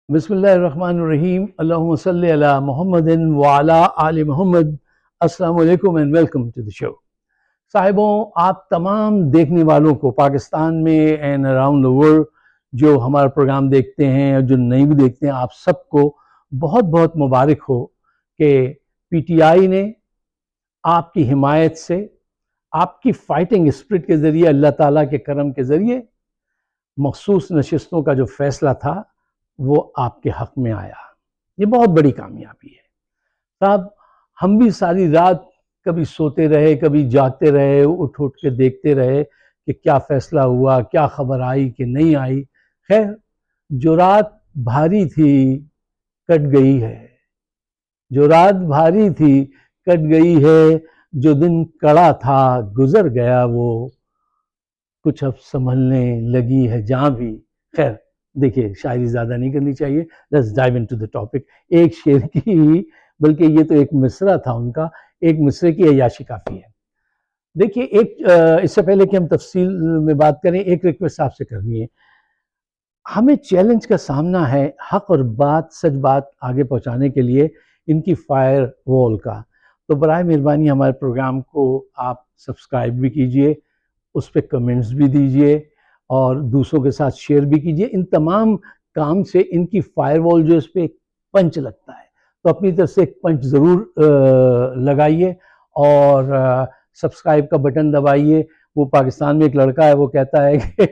بسم اللہ الرحمن الرحیم، اللہم صلی علی محمد وعلی آل محمد۔ السلام علیکم اینڈ ویلکم ٹو دی شو۔ صاحبوں، آپ تمام دیکھنے والوں کو پاکستان میں اینڈ اراؤنڈ دا ورلڈ جو ہمارا پروگرام دیکھتے ہیں اور جو نہیں بھی دیکھتے ہیں، آپ سب کو بہت بہت مبارک ہو کہ پی ٹی آئی نے آپ کی حمایت سے، آپ کی فائٹنگ اسپرٹ کے ذریعے، اللہ تعالیٰ کے کرم کے ذریعے مخصوص نشستوں کا جو فیصلہ تھا وہ آپ کے حق میں آیا۔ یہ بہت بڑی کامیابی ہے صاحب۔ ہم بھی ساری رات کبھی سوتے رہے، کبھی جاگتے رہے، اٹھ کے دیکھتے رہے کہ کیا فیصلہ ہوا، کیا خبر آئی کہ نہیں آئی۔ خیر، جو رات بھاری تھی کٹ گئی ہے، جو رات بھاری تھی کٹ گئی ہے، جو دن کڑا تھا گزر گیا وہ، کچھ اب سنبھلنے لگی ہے جہاں بھی۔ خیر دیکھیے، شاعری زیادہ نہیں کرنی چاہیے، let's dive into the topic. ایک شعر کی، بلکہ یہ تو ایک مصرع تھا ان کا، ایک مصرے کی عیاشی کافی ہے۔ دیکھیے، ایک اس سے پہلے کہ ہم تفصیل میں بات کریں، ایک ریکویسٹ آپ سے کرنی ہے۔ ہمیں چیلنج کا سامنا ہے حق اور بات، سچ بات آگے پہنچانے کے لیے ان کی فائر وال کا۔ تو برائے مہربانی ہمارے پروگرام کو آپ سبسکرائب بھی کیجئے، اس پہ کمنٹس بھی دیجئے اور دوسروں کے ساتھ شیئر بھی کیجئے۔ ان تمام کام سے ان کی فائر وال جو اس پہ ایک پنچ لگتا ہے، تو اپنی طرف سے ایک پنچ ضرور لگائیے اور سبسکرائب کا بٹن دبائیے۔ وہ پاکستان میں ایک لڑکا ہے، وہ کہتا ہے کہ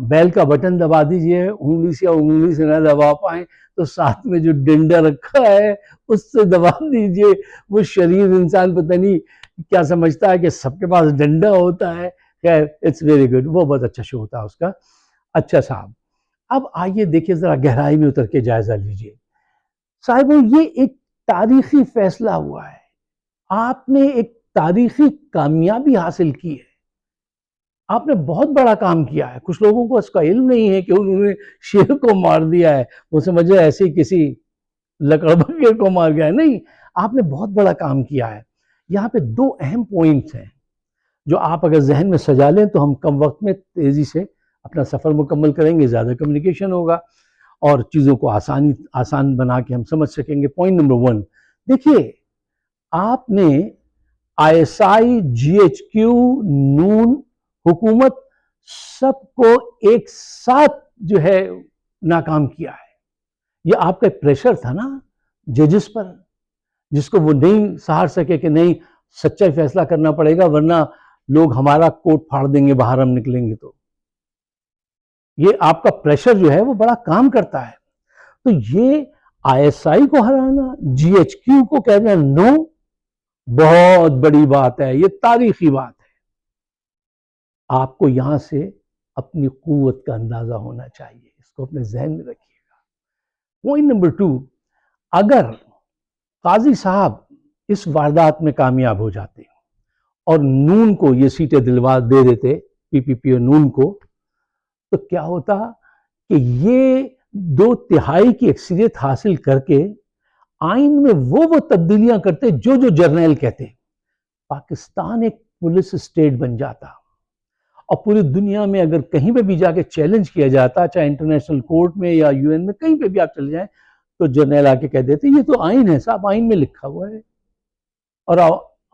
بیل کا بٹن دبا دیجئے، انگلی سے نہ دبا پائیں تو ساتھ میں جو ڈنڈا رکھا ہے اس سے دبا دیجئے۔ وہ شریر انسان پتہ نہیں کیا سمجھتا ہے کہ سب کے پاس ڈنڈا ہوتا ہے۔ خیر، اٹس ویری گڈ، وہ بہت اچھا شو ہوتا ہے اس کا۔ اچھا صاحب، اب آئیے دیکھیے، ذرا گہرائی میں اتر کے جائزہ لیجئے۔ صاحبوں، یہ ایک تاریخی فیصلہ ہوا ہے، آپ نے ایک تاریخی کامیابی حاصل کی ہے، آپ نے بہت بڑا کام کیا ہے۔ کچھ لوگوں کو اس کا علم نہیں ہے کہ انہوں نے شیر کو مار دیا ہے، وہ سمجھ رہے ایسے ہی کسی لکڑ بگیر کو مار گیا ہے۔ نہیں، آپ نے بہت بڑا کام کیا ہے۔ یہاں پہ دو اہم پوائنٹس ہیں جو آپ اگر ذہن میں سجا لیں تو ہم کم وقت میں تیزی سے اپنا سفر مکمل کریں گے، زیادہ کمیونیکیشن ہوگا اور چیزوں کو آسان بنا کے ہم سمجھ سکیں گے۔ پوائنٹ نمبر 1، دیکھیے، آپ نے I S I, G H Q, نون، حکومت، سب کو ایک ساتھ جو ہے ناکام کیا ہے۔ یہ آپ کا پریشر تھا نا ججز پر، جس کو وہ نہیں سہار سکے کہ نہیں، سچا فیصلہ کرنا پڑے گا ورنہ لوگ ہمارا کوٹ پھاڑ دیں گے باہر ہم نکلیں گے۔ تو یہ آپ کا پریشر جو ہے وہ بڑا کام کرتا ہے۔ تو یہ آئی ایس آئی کو ہرانا، جی ایچ کیو کو کہنا نو، بہت بڑی بات ہے، یہ تاریخی بات ہے۔ آپ کو یہاں سے اپنی قوت کا اندازہ ہونا چاہیے، اس کو اپنے ذہن میں رکھیے گا۔ پوائنٹ نمبر 2، اگر قاضی صاحب اس واردات میں کامیاب ہو جاتے اور نون کو یہ سیٹیں دلوا دے دیتے، پی پی پی اور نون کو، تو کیا ہوتا کہ یہ 2/3 کی اکثریت حاصل کر کے آئین میں وہ تبدیلیاں کرتے جو جرنیل کہتے، پاکستان ایک پولیس اسٹیٹ بن جاتا اور پوری دنیا میں اگر کہیں پہ بھی جا کے چیلنج کیا جاتا، چاہے انٹرنیشنل کورٹ میں یا یو این میں، کہیں پہ بھی آپ چلے جائیں تو جرنیل آ کے کہہ دیتے یہ تو آئین ہے صاحب، آئین میں لکھا ہوا ہے۔ اور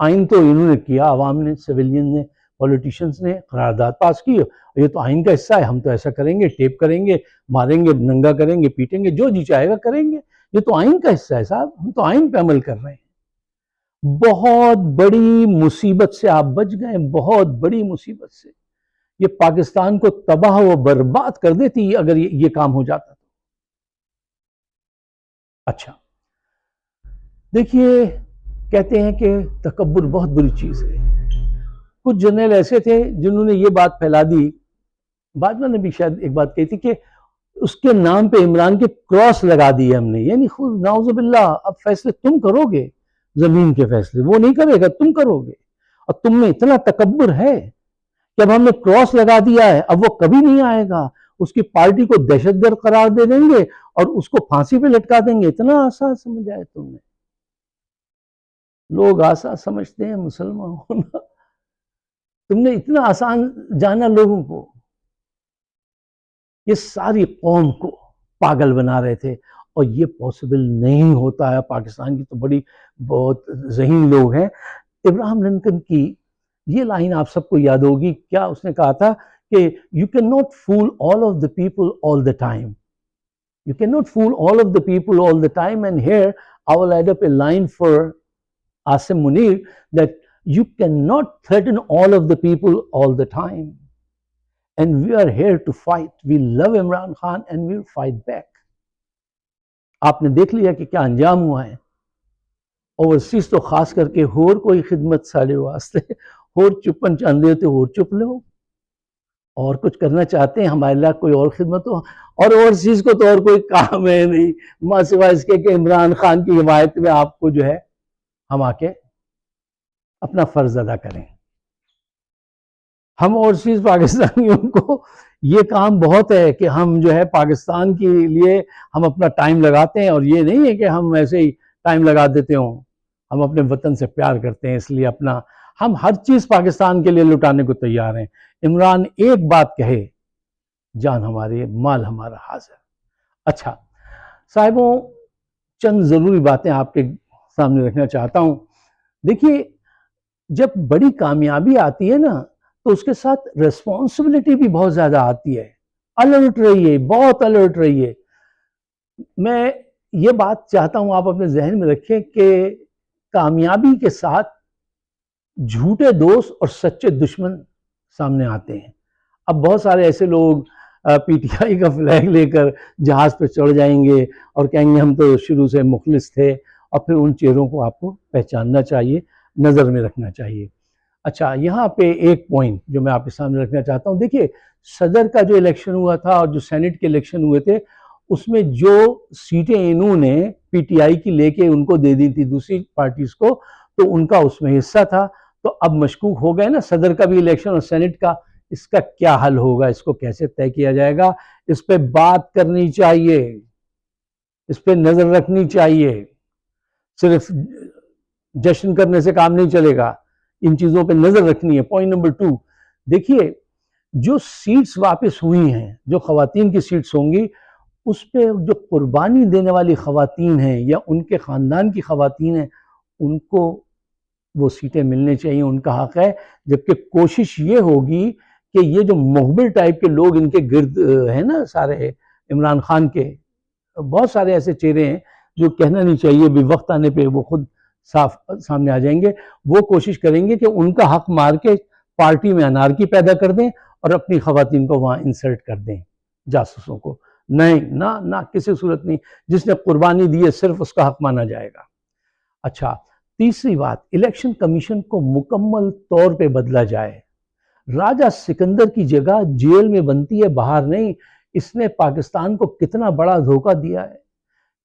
آئین تو انہوں نے کیا، عوام نے، سویلین نے، پولیٹیشنز نے قرارداد پاس کی، یہ تو آئین کا حصہ ہے، ہم تو ایسا کریں گے، ٹیپ کریں گے، ماریں گے، ننگا کریں گے، پیٹیں گے، جو جی چاہے گا کریں گے، یہ تو آئین کا حصہ ہے صاحب، ہم تو آئین پہ عمل کر رہے ہیں۔ بہت بڑی مصیبت سے آپ بچ گئے، بہت بڑی مصیبت سے۔ یہ پاکستان کو تباہ و برباد کر دیتی اگر یہ کام ہو جاتا۔ اچھا دیکھیے، کہتے ہیں کہ تکبر بہت بری چیز ہے۔ کچھ جرنیل ایسے تھے جنہوں نے یہ بات پھیلا دی، باجوہ نے بھی شاید ایک بات کہی تھی کہ اس کے نام پہ عمران کے کراس لگا دی ہم نے، یعنی خود نعوذ باللہ، اب فیصلے تم کرو گے، زمین کے فیصلے وہ نہیں کرے گا، تم کرو گے، اور تم میں اتنا تکبر ہے کہ اب ہم نے کراس لگا دیا ہے، اب وہ کبھی نہیں آئے گا، اس کی پارٹی کو دہشت گرد قرار دے دیں گے اور اس کو پھانسی پہ لٹکا دیں گے۔ اتنا آسان سمجھا ہے تم نے؟ لوگ آسان سمجھتے ہیں مسلمان ہونا، تم نے اتنا آسان جانا لوگوں کو۔ یہ ساری قوم کو پاگل بنا رہے تھے، اور یہ پاسبل نہیں ہوتا ہے. پاکستان کی تو بہت ذہین لوگ ہیں. ابراہم لنکن کی یہ لائن آپ سب کو یاد ہوگی. کیا اس نے کہا تھا کہ you cannot fool all of the people all the time. You cannot fool all of the people all the time. And here I will add up a line for Asim Munir that you cannot threaten all of the people all the time. And we are here to fight. We love Imran Khan and we'll fight back. آپ نے دیکھ لیا کہ کیا انجام ہوا ہے. Overseas تو خاص کر کے ہور کوئی خدمت ساڑے واسطے ہور چپن چاندے ہوتے ہور چپ لو، اور کچھ کرنا چاہتے ہیں ہمارے لیے کوئی اور خدمت ہو. اور اوورسیز کو تو اور کوئی کام ہے نہیں ماں سوائے اس کے کہ عمران خان کی حمایت میں آپ کو جو ہے ہم آ کے اپنا فرض ادا کریں. ہم اوورسیز پاکستانیوں کو یہ کام بہت ہے کہ ہم جو ہے پاکستان کے لیے ہم اپنا ٹائم لگاتے ہیں، اور یہ نہیں ہے کہ ہم ایسے ہی ٹائم لگا دیتے ہوں. ہم اپنے وطن سے پیار کرتے ہیں، اس لیے ہم ہر چیز پاکستان کے لیے لٹانے کو تیار ہیں. عمران ایک بات کہے، جان ہماری مال ہمارا حاضر. اچھا صاحبوں، چند ضروری باتیں آپ کے سامنے رکھنا چاہتا ہوں. دیکھیے، جب بڑی کامیابی آتی ہے نا تو اس کے ساتھ ریسپانسبلٹی بھی بہت زیادہ آتی ہے. الرٹ رہیے، بہت الرٹ رہیے. میں یہ بات چاہتا ہوں آپ اپنے ذہن میں رکھیں کہ کامیابی کے ساتھ جھوٹے دوست اور سچے دشمن سامنے آتے ہیں. اب بہت سارے ایسے لوگ پی ٹی آئی کا فلیگ لے کر جہاز پہ چڑھ جائیں گے اور کہیں گے ہم تو شروع سے مخلص تھے، اور پھر ان چہروں کو آپ کو پہچاننا چاہیے، نظر میں رکھنا چاہیے. اچھا، یہاں پہ ایک پوائنٹ جو میں آپ کے سامنے رکھنا چاہتا ہوں. دیکھیے، صدر کا جو الیکشن ہوا تھا اور جو سینٹ کے الیکشن ہوئے تھے، اس میں جو سیٹیں انہوں نے پی ٹی آئی کی لے کے ان کو دے دی تھی دوسری پارٹیز کو، تو ان کا اس میں حصہ تھا. تو اب مشکوک ہو گئے نا صدر کا بھی الیکشن اور سینٹ کا. اس کا کیا حل ہوگا، اس کو کیسے طے کیا جائے گا؟ اس پہ بات کرنی چاہیے، اس پہ نظر رکھنی چاہیے. صرف جشن کرنے سے کام نہیں چلے گا، ان چیزوں پہ نظر رکھنی ہے. پوائنٹ نمبر 2، دیکھیے جو سیٹس واپس ہوئی ہیں، جو خواتین کی سیٹس ہوں گی، اس پہ جو قربانی دینے والی خواتین ہیں یا ان کے خاندان کی خواتین ہیں، ان کو وہ سیٹیں ملنے چاہیے، ان کا حق ہے. جبکہ کوشش یہ ہوگی کہ یہ جو محبل ٹائپ کے لوگ ان کے گرد ہیں نا سارے عمران خان کے، بہت سارے ایسے چہرے ہیں جو کہنا نہیں چاہیے، بھی وقت آنے پہ وہ خود صاف سامنے آ جائیں گے. وہ کوشش کریں گے کہ ان کا حق مار کے پارٹی میں انارکی پیدا کر دیں اور اپنی خواتین کو وہاں انسرٹ کر دیں، جاسوسوں کو. نہیں، نہ کسی صورت نہیں. جس نے قربانی دی ہے صرف اس کا حق مانا جائے گا. اچھا، تیسری بات، الیکشن کمیشن کو مکمل طور پہ بدلا جائے. راجہ سکندر کی جگہ جیل میں بنتی ہے، باہر نہیں. اس نے پاکستان کو کتنا بڑا دھوکہ دیا ہے،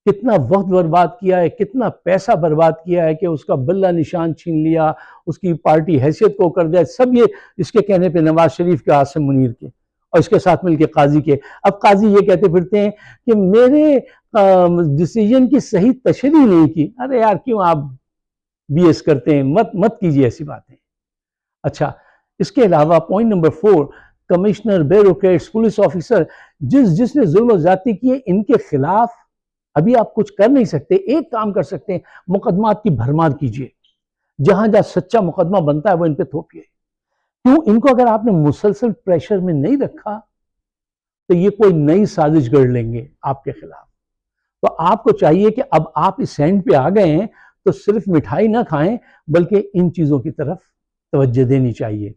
کتنا وقت برباد کیا ہے، کتنا پیسہ برباد کیا ہے کہ اس کا بلہ نشان چھین لیا، اس کی پارٹی حیثیت کو کر دیا. سب یہ اس کے کہنے پہ نواز شریف کے، عاصم منیر کے، اور اس کے ساتھ مل کے قاضی کے. اب قاضی یہ کہتے پھرتے ہیں کہ میرے ڈیسیجن کی صحیح تشریح نہیں کی. ارے یار، کیوں آپ بی ایس کرتے ہیں؟ مت کیجیے ایسی باتیں. اچھا، اس کے علاوہ point number 4، commissioner, bureaucrats, police officer جس نے ظلم و زیادتی کیے، ان کے خلاف ابھی آپ کچھ کر نہیں سکتے. ایک کام کر سکتے ہیں، مقدمات کی بھرمار کیجیے. جہاں سچا مقدمہ بنتا ہے وہ ان پہ تھوپیے. کیوں؟ ان کو اگر آپ نے مسلسل پریشر میں نہیں رکھا تو یہ کوئی نئی سازش گڑھ لیں گے آپ کے خلاف. تو آپ کو چاہیے کہ اب آپ اس اینڈ پہ آ گئے ہیں تو صرف مٹھائی نہ کھائیں، بلکہ ان چیزوں کی طرف توجہ دینی چاہیے.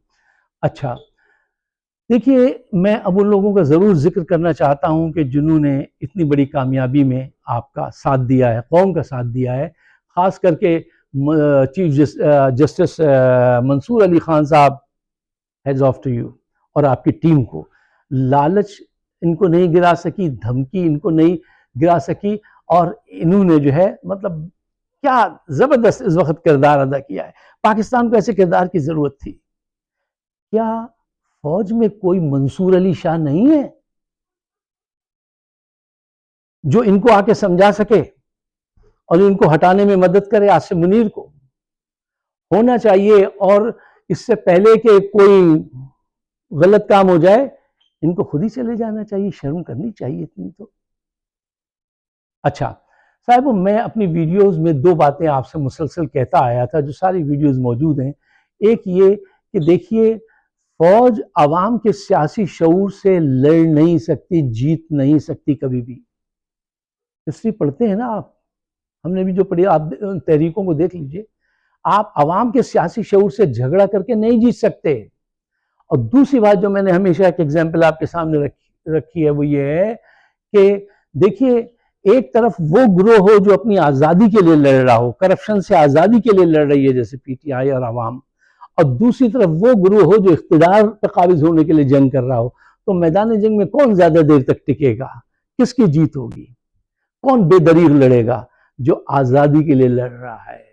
اچھا دیکھیے، میں اب ان لوگوں کا ضرور ذکر کرنا چاہتا ہوں کہ جنہوں نے اتنی بڑی کامیابی میں آپ کا ساتھ دیا ہے، قوم کا ساتھ دیا ہے. خاص کر کے چیف جسٹس منصور علی خان صاحب، ہیڈز آف ٹو یو، اور آپ کی ٹیم کو. لالچ ان کو نہیں گرا سکی، دھمکی ان کو نہیں گرا سکی، اور انہوں نے جو ہے مطلب کیا زبردست اس وقت کردار ادا کیا ہے. پاکستان کو ایسے کردار کی ضرورت تھی. کیا فوج میں کوئی منصور علی شاہ نہیں ہے جو ان کو آ کے سمجھا سکے اور ان کو ہٹانے میں مدد کرے؟ عاصم منیر کو ہونا چاہیے. اور اس سے پہلے کہ کوئی غلط کام ہو جائے، ان کو خود ہی چلے جانا چاہیے، شرم کرنی چاہیے اتنی تو۔ اچھا صاحب، میں اپنی ویڈیوز میں 2 باتیں آپ سے مسلسل کہتا آیا تھا جو ساری ویڈیوز موجود ہیں۔ ایک یہ کہ دیکھیے، فوج عوام کے سیاسی شعور سے لڑ نہیں سکتی، جیت نہیں سکتی کبھی بھی۔ ہسٹری پڑھتے ہیں نا آپ، ہم نے بھی جو پڑھی، آپ تحریکوں کو دیکھ لیجئے، آپ عوام کے سیاسی شعور سے جھگڑا کر کے نہیں جیت سکتے۔ اور دوسری بات جو میں نے ہمیشہ ایک ایگزامپل آپ کے سامنے رکھی ہے، وہ یہ ہے کہ دیکھیے، ایک طرف وہ گروہ ہو جو اپنی آزادی کے لیے لڑ رہا ہو، کرپشن سے آزادی کے لیے لڑ رہی ہے جیسے پی ٹی آئی اور عوام، اور دوسری طرف وہ گروہ ہو جو اقتدار پہ قابض ہونے کے لیے جنگ کر رہا ہو، تو میدان جنگ میں کون زیادہ دیر تک ٹکے گا؟ کس کی جیت ہوگی؟ کون بے دریغ لڑے گا؟ جو آزادی کے لیے لڑ رہا ہے۔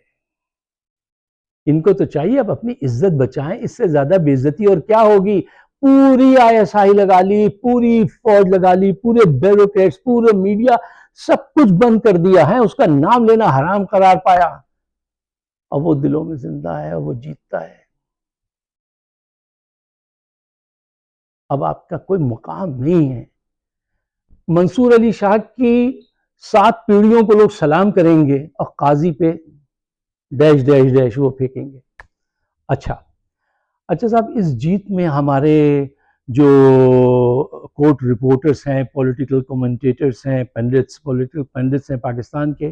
ان کو تو چاہیے اب اپنی عزت بچائیں، اس سے زیادہ بے عزتی اور کیا ہوگی؟ پوری آئی ایس آئی لگا لی، پوری فوج لگا لی، پورے بیوروکریٹس، پورے میڈیا، سب کچھ بند کر دیا ہے، اس کا نام لینا حرام قرار پایا، اور وہ دلوں میں زندہ ہے اور وہ جیتتا ہے۔ اب آپ کا کوئی مقام نہیں ہے۔ منصور علی شاہ کی 7 پیڑھیوں کو لوگ سلام کریں گے اور قاضی پہ ڈیش ڈیش ڈیش وہ پھینکیں گے۔ اچھا صاحب، اس جیت میں ہمارے جو کورٹ رپورٹرز ہیں، پولیٹیکل کومنٹیٹرز ہیں، پولیٹیکل پنڈتس ہیں پاکستان کے،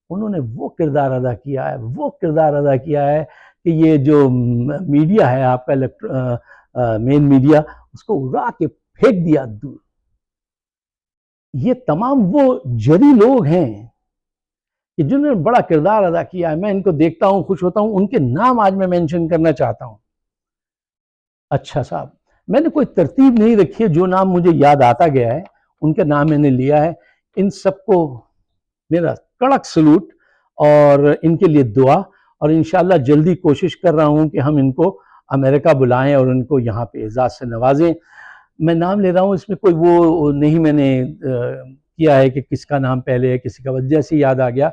انہوں نے وہ کردار ادا کیا ہے کہ یہ جو میڈیا ہے آپ کا مین میڈیا، اس کو اڑا کے پھینک دیا دور۔ یہ تمام وہ جری لوگ ہیں کہ جنہوں نے بڑا کردار ادا کیا ہے، میں ان کو دیکھتا ہوں، خوش ہوتا ہوں، ان کے نام آج میں مینشن کرنا چاہتا ہوں۔ اچھا صاحب، میں نے کوئی ترتیب نہیں رکھی ہے، جو نام مجھے یاد آتا گیا ہے ان کا نام میں نے لیا ہے۔ ان سب کو میرا کڑک سلوٹ اور ان کے لیے دعا، اور انشاءاللہ جلدی کوشش کر رہا ہوں کہ ہم ان کو امریکہ بلائیں اور ان کو یہاں پہ اعزاز سے نوازیں۔ میں نام لے رہا ہوں، اس میں کوئی وہ نہیں میں نے کیا ہے کہ کس کا نام پہلے ہے کسی کا بعد، جیسے یاد آ گیا،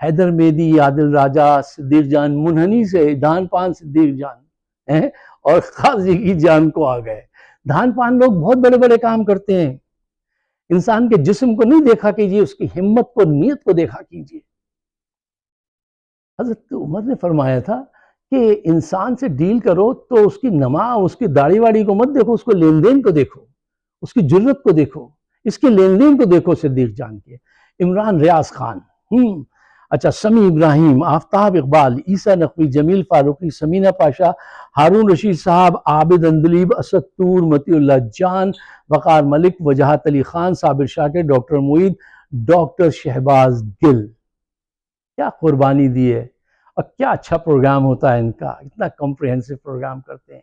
حیدر میدی، عادل راجہ، صدیق جان منہنی سے دھان پان صدیق جان اور قاضی کی جان کو آ گئے۔ دھان پان لوگ بہت بڑے بڑے کام کرتے ہیں، انسان کے جسم کو نہیں دیکھا کیجیے، اس کی ہمت کو، نیت کو دیکھا کیجیے۔ حضرت عمر نے فرمایا تھا کہ انسان سے ڈیل کرو تو اس کی نما، اس کی داڑھی واڑی کو مت دیکھو، اس کو لین دین کو دیکھو، اس کی جرت کو دیکھو، اس کے لین دین کو دیکھو۔ صدیق جان کے عمران ریاض خان، اچھا، سمیع ابراہیم، آفتاب اقبال، عیسیٰ نقوی، جمیل فاروقی، سمینہ پاشا، ہارون رشید صاحب، عابد اندلیب، اسد طور، متی اللہ جان، وقار ملک، وجاہت علی خان، صابر شاکر، ڈاکٹر معید، ڈاکٹر شہباز گل، کیا قربانی دی ہے، اور کیا اچھا پروگرام ہوتا ہے ان کا، اتنا کمپریہنسو پروگرام کرتے ہیں۔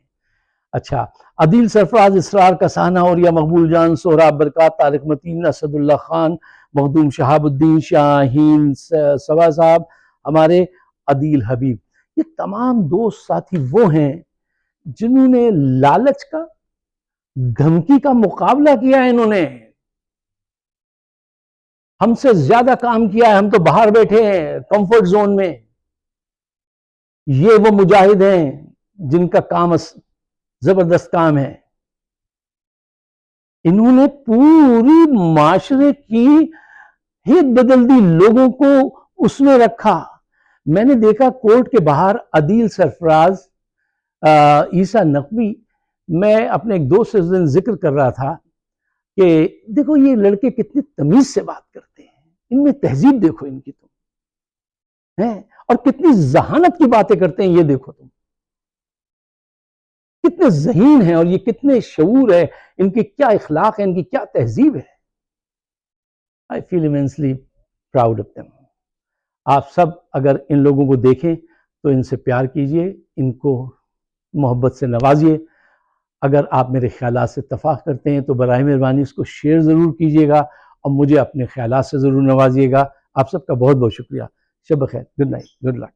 اچھا، عدیل سرفراز، اسرار کسانہ، اوریا مقبول جان، سہراب برکات، طارق متین، اسد اللہ خان، مخدوم شہاب الدین، شاہین سوا صاحب، ہمارے عدیل حبیب، یہ تمام دوست ساتھی وہ ہیں جنہوں نے لالچ کا، دھمکی کا مقابلہ کیا ہے۔ انہوں نے ہم سے زیادہ کام کیا ہے، ہم تو باہر بیٹھے ہیں کمفرٹ زون میں۔ یہ وہ مجاہد ہیں جن کا کام زبردست کام ہے۔ انہوں نے پوری معاشرے کی ہت بدل دی، لوگوں کو اس میں رکھا۔ میں نے دیکھا کورٹ کے باہر عدیل سرفراز، عیسیٰ نقوی، میں اپنے ایک دوست سے اس دن ذکر کر رہا تھا کہ دیکھو یہ لڑکے کتنی تمیز سے بات کرتے ہیں، ان میں تہذیب دیکھو ان کی تم، اور کتنی ذہانت کی باتیں کرتے ہیں، یہ دیکھو تم کتنے ذہین ہیں، اور یہ کتنے شعور ہے، ان کی کیا اخلاق ہے، ان کی کیا تہذیب ہے۔ I feel immensely proud of them۔ آپ سب اگر ان لوگوں کو دیکھیں تو ان سے پیار کیجئے، ان کو محبت سے نوازیے۔ اگر آپ میرے خیالات سے اتفاق کرتے ہیں تو براہ مہربانی اس کو شیئر ضرور کیجئے گا، اور مجھے اپنے خیالات سے ضرور نوازیے گا۔ آپ سب کا بہت بہت شکریہ۔ شب بخیر، گڈ نائٹ، گڈ لک۔